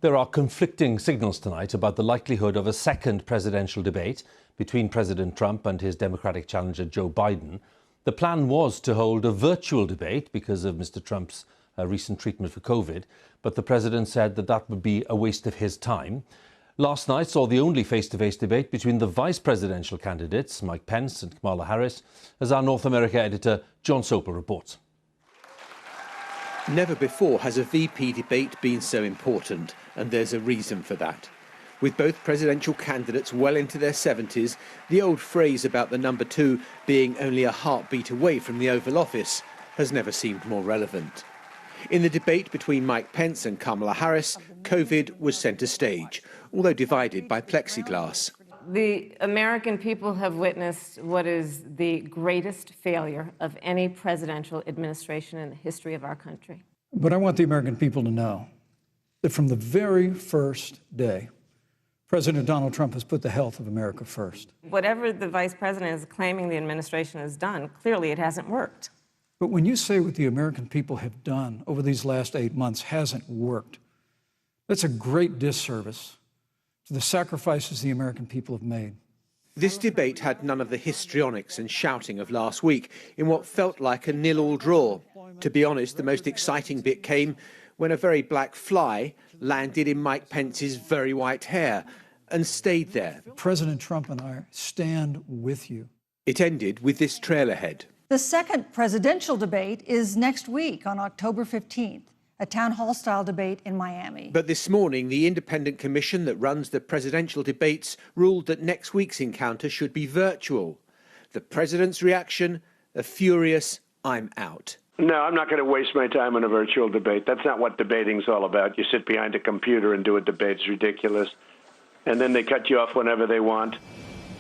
There are conflicting signals tonight about the likelihood of a second presidential debate between President Trump and his Democratic challenger Joe Biden. The plan was to hold a virtual debate because of Mr. Trump's recent treatment for COVID, but the president said that that would be a waste of his time. Last night saw the only face-to-face debate between the vice presidential candidates, Mike Pence and Kamala Harris, as our North America editor Jon Sopel reports. Never before has a VP debate been so important, and there's a reason for that. With both presidential candidates well into their 70s, the old phrase about the number two being only a heartbeat away from the Oval Office has never seemed more relevant. In the debate between Mike Pence and Kamala Harris, COVID was centre stage, although divided by plexiglass. The American people have witnessed what is the greatest failure of any presidential administration in the history of our country. But I want the American people to know that from the very first day, President Donald Trump has put the health of America first. Whatever the vice president is claiming the administration has done, clearly it hasn't worked. But when you say what the American people have done over these last 8 months hasn't worked, that's a great disservice to the sacrifices the American people have made. This debate had none of the histrionics and shouting of last week in what felt like a 0-0 draw. To be honest, the most exciting bit came when a very black fly landed in Mike Pence's very white hair and stayed there. President Trump and I stand with you. It ended with this trail ahead. The second presidential debate is next week on October 15th. A town hall-style debate in Miami. But this morning, the independent commission that runs the presidential debates ruled that next week's encounter should be virtual. The president's reaction, a furious, "I'm out." No, I'm not going to waste my time on a virtual debate. That's not what debating's all about. You sit behind a computer and do a debate. It's ridiculous. And then they cut you off whenever they want.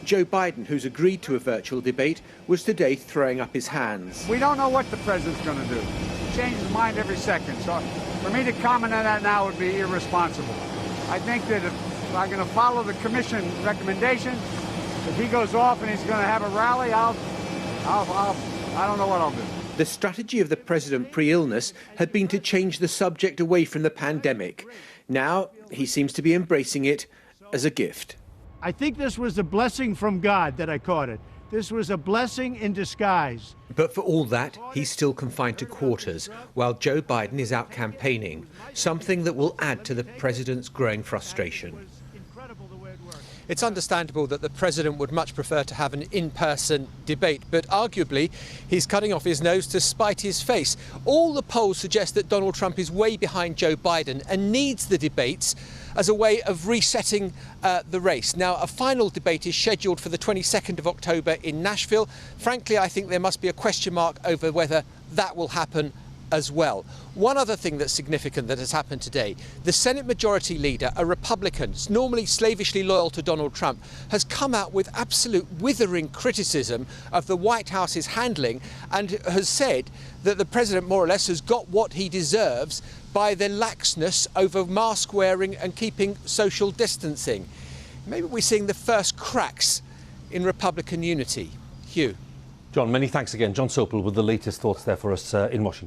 Joe Biden, who's agreed to a virtual debate, was today throwing up his hands. We don't know what the president's going to do. He changes his mind every second. So for me to comment on that now would be irresponsible. I think that if I'm going to follow the commission recommendation, if he goes off and he's going to have a rally, I don't know what I'll do. The strategy of the president pre-illness had been to change the subject away from the pandemic. Now he seems to be embracing it as a gift. I think this was a blessing from God that I caught it. This was a blessing in disguise. But for all that, he's still confined to quarters, while Joe Biden is out campaigning, something that will add to the president's growing frustration. It's understandable that the president would much prefer to have an in-person debate, but arguably he's cutting off his nose to spite his face. All the polls suggest that Donald Trump is way behind Joe Biden and needs the debates as a way of resetting the race. Now, a final debate is scheduled for the 22nd of October in Nashville. Frankly, I think there must be a question mark over whether that will happen as well. One other thing that's significant that has happened today, the Senate Majority Leader, a Republican, normally slavishly loyal to Donald Trump, has come out with absolute withering criticism of the White House's handling and has said that the president more or less has got what he deserves by the laxness over mask wearing and keeping social distancing. Maybe we're seeing the first cracks in Republican unity. Huw. John, many thanks again. Jon Sopel with the latest thoughts there for us in Washington.